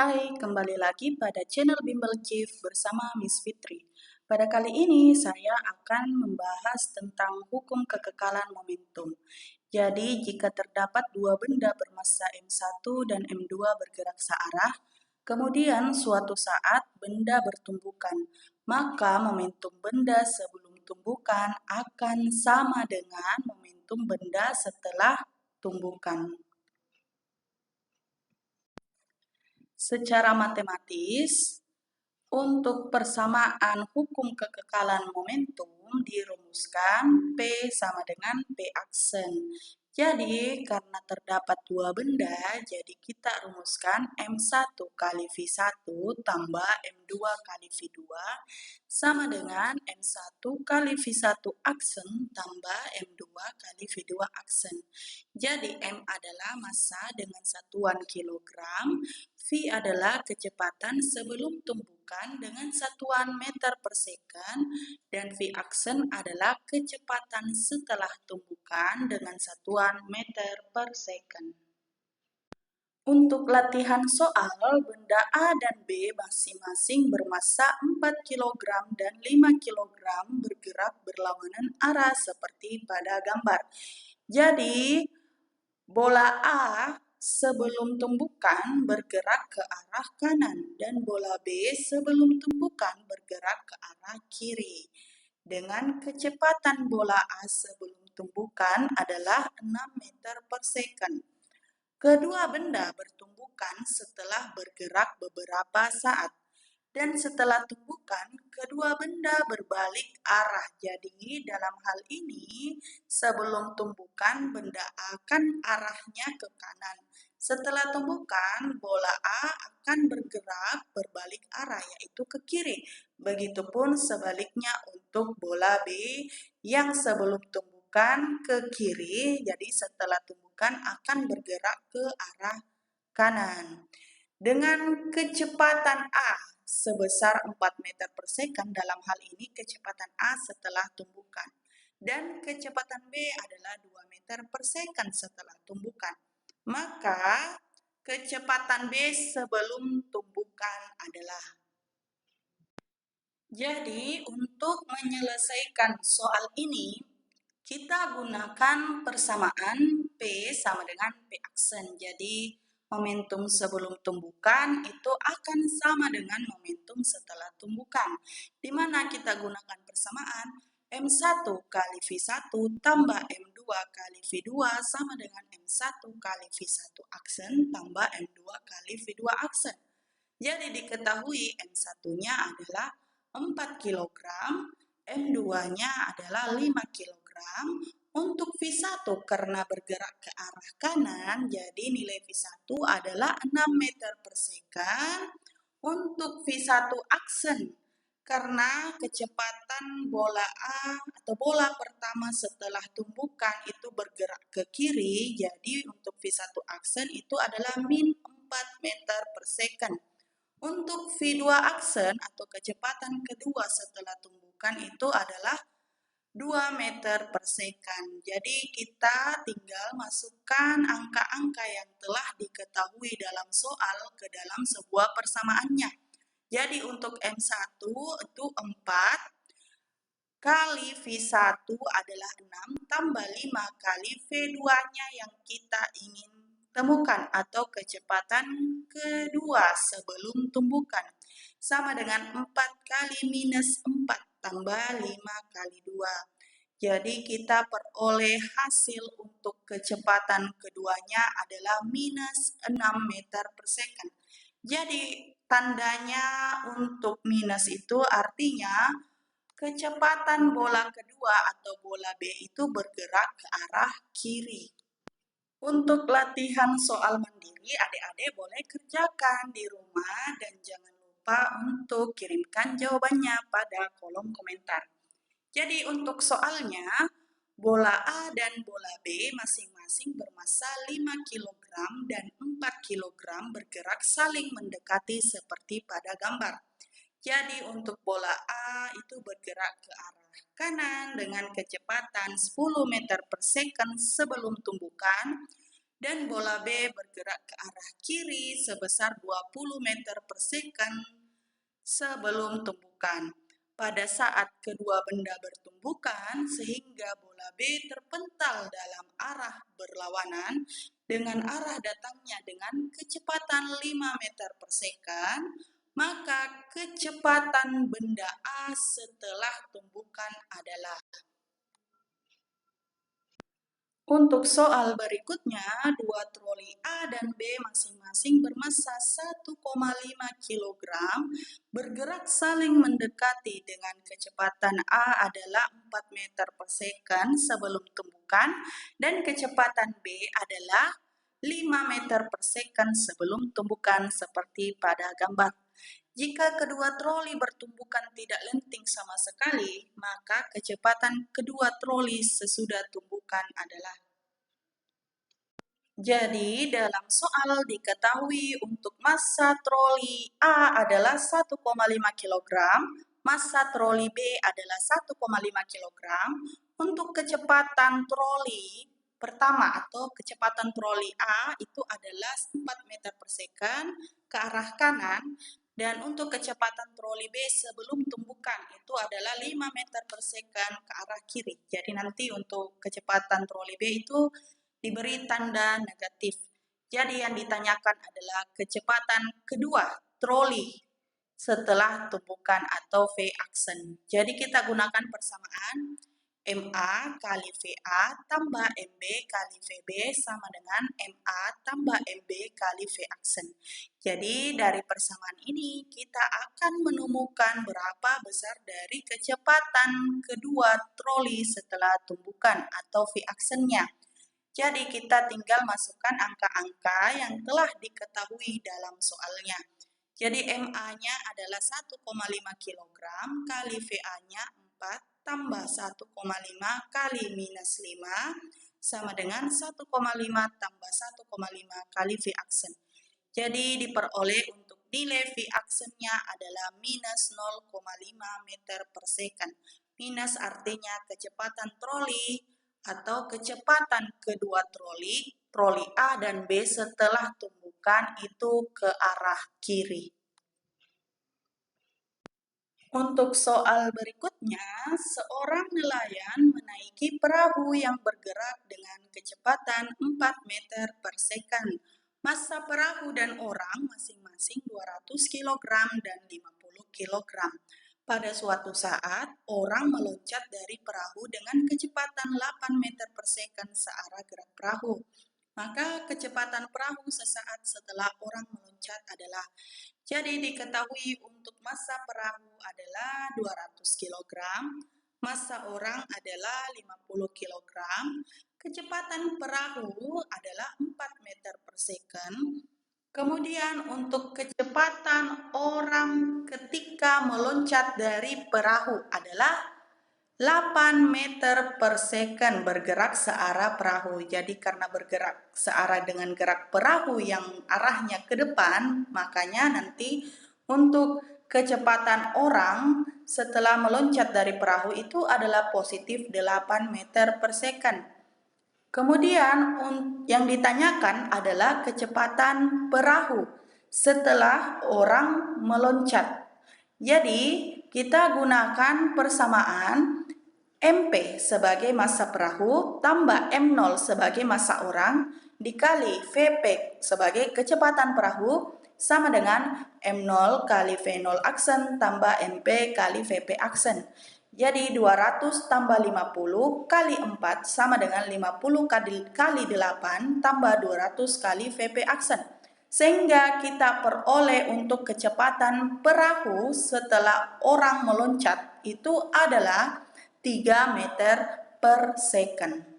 Hai, kembali lagi pada channel Bimbel Chief bersama Miss Fitri. Pada kali ini saya akan membahas tentang hukum kekekalan momentum. Jadi, jika terdapat dua benda bermassa M1 dan M2 bergerak searah, kemudian suatu saat benda bertumbukan, maka momentum benda sebelum tumbukan akan sama dengan momentum benda setelah tumbukan. Secara matematis, untuk persamaan hukum kekekalan momentum dirumuskan P sama dengan P aksen. Jadi, karena terdapat dua benda, jadi kita rumuskan M1 kali V1 tambah M2 kali V2 sama dengan M1 kali V1 aksen tambah M2 kali V2 aksen. Jadi, M adalah massa dengan satuan kilogram, V adalah kecepatan sebelum tumbukan dengan satuan meter per second, dan V aksen adalah kecepatan setelah tumbukan dengan satuan meter per second. Untuk latihan soal, benda A dan B masing-masing bermassa 4 kg dan 5 kg bergerak berlawanan arah seperti pada gambar. Jadi, bola A sebelum tumbukan bergerak ke arah kanan dan bola B sebelum tumbukan bergerak ke arah kiri. Dengan kecepatan bola A sebelum tumbukan adalah 6 meter per second. Kedua benda bertumbukan setelah bergerak beberapa saat. Dan setelah tumbukan, kedua benda berbalik arah. Jadi, dalam hal ini, sebelum tumbukan, benda akan arahnya ke kanan. Setelah tumbukan, bola A akan bergerak berbalik arah, yaitu ke kiri. Begitupun sebaliknya untuk bola B yang sebelum tumbukan ke kiri, jadi setelah tumbukan akan bergerak ke arah kanan. Dengan kecepatan A sebesar 4 meter per second, dalam hal ini kecepatan A setelah tumbukan, dan kecepatan B adalah 2 meter per second setelah tumbukan, maka kecepatan B sebelum tumbukan adalah. Jadi, untuk menyelesaikan soal ini, kita gunakan persamaan P sama dengan P aksen. Jadi, momentum sebelum tumbukan itu akan sama dengan momentum setelah tumbukan. Di mana kita gunakan persamaan M1 kali V1 tambah M2 kali V2 sama dengan M1 kali V1 aksen tambah M2 kali V2 aksen. Jadi diketahui M1-nya adalah 4 kg, M2-nya adalah 5 kg. Untuk V1 karena bergerak ke arah kanan, jadi nilai V1 adalah 6 meter per second. Untuk V1 aksen, karena kecepatan bola A atau bola pertama setelah tumbukan itu bergerak ke kiri, jadi untuk V1 aksen itu adalah min 4 meter per second. Untuk V2 aksen atau kecepatan kedua setelah tumbukan itu adalah 2 meter per second. Jadi kita tinggal masukkan angka-angka yang telah diketahui dalam soal ke dalam sebuah persamaannya. Jadi untuk M1 itu 4 kali V1 adalah 6 tambah 5 kali V2-nya yang kita ingin temukan atau kecepatan kedua sebelum tumbukan sama dengan 4 kali minus 4 tambah 5 kali 2. Jadi kita peroleh hasil untuk kecepatan keduanya adalah minus 6 meter per second. Jadi tandanya untuk minus itu artinya kecepatan bola kedua atau bola B itu bergerak ke arah kiri. Untuk latihan soal mandiri, adik-adik boleh kerjakan di rumah dan jangan lupa untuk kirimkan jawabannya pada kolom komentar. Jadi untuk soalnya, bola A dan bola B masing-masing bermassa 5 kg dan 4 kg bergerak saling mendekati seperti pada gambar. Jadi untuk bola A itu bergerak ke arah kanan dengan kecepatan 10 meter per second sebelum tumbukan, dan bola B bergerak ke arah kiri sebesar 20 meter per second sebelum tumbukan. Pada saat kedua benda bertumbukan, sehingga bola B terpental dalam arah berlawanan dengan arah datangnya dengan kecepatan 5 meter per second, maka kecepatan benda A setelah tumbukan adalah. Untuk soal berikutnya, dua troli A dan B masing-masing bermassa 1,5 kg bergerak saling mendekati dengan kecepatan A adalah 4 meter per second sebelum tumbukan dan kecepatan B adalah 5 meter per second sebelum tumbukan seperti pada gambar. Jika kedua troli bertumbukan tidak lenting sama sekali, maka kecepatan kedua troli sesudah tumbukan adalah. Jadi, dalam soal diketahui untuk massa troli A adalah 1,5 kg, massa troli B adalah 1,5 kg, untuk kecepatan troli pertama atau kecepatan troli A itu adalah 4 meter per second ke arah kanan, dan untuk kecepatan troli B sebelum tumbukan itu adalah 5 meter per second ke arah kiri. Jadi nanti untuk kecepatan troli B itu diberi tanda negatif. Jadi yang ditanyakan adalah kecepatan kedua troli setelah tumbukan atau V-aksen. Jadi kita gunakan persamaan MA kali VA tambah MB kali VB sama dengan MA tambah MB kali V-aksen. Jadi dari persamaan ini kita akan menemukan berapa besar dari kecepatan kedua troli setelah tumbukan atau V-aksennya. Jadi kita tinggal masukkan angka-angka yang telah diketahui dalam soalnya. Jadi MA-nya adalah 1,5 kg kali VA-nya 4 tambah 1,5 kali minus 5 sama dengan 1,5 tambah 1,5 kali V-aksen. Jadi diperoleh untuk nilai V-aksennya adalah minus 0,5 meter per second. Minus artinya kecepatan troli atau kecepatan kedua troli A dan B setelah tumbukan itu ke arah kiri. Untuk soal berikutnya, seorang nelayan menaiki perahu yang bergerak dengan kecepatan 4 meter per second. Massa perahu dan orang masing-masing 200 kg dan 50 kg. Pada suatu saat, orang meloncat dari perahu dengan kecepatan 8 meter per second searah gerak perahu. Maka kecepatan perahu sesaat setelah orang meloncat adalah. Jadi diketahui untuk massa perahu adalah 200 kg, massa orang adalah 50 kg, kecepatan perahu adalah 4 meter per second. Kemudian untuk kecepatan orang ketika meloncat dari perahu adalah 8 meter per second bergerak searah perahu. Jadi karena bergerak searah dengan gerak perahu yang arahnya ke depan, makanya nanti untuk kecepatan orang setelah meloncat dari perahu itu adalah positif 8 meter per second. Kemudian yang ditanyakan adalah kecepatan perahu setelah orang meloncat. Jadi kita gunakan persamaan MP sebagai massa perahu tambah M0 sebagai massa orang dikali VP sebagai kecepatan perahu sama dengan M0 kali V0 aksen tambah MP kali VP aksen. Jadi 200 tambah 50 kali 4 sama dengan 50 kali 8 tambah 200 kali VP aksen. Sehingga kita peroleh untuk kecepatan perahu setelah orang meloncat itu adalah 3 meter per second.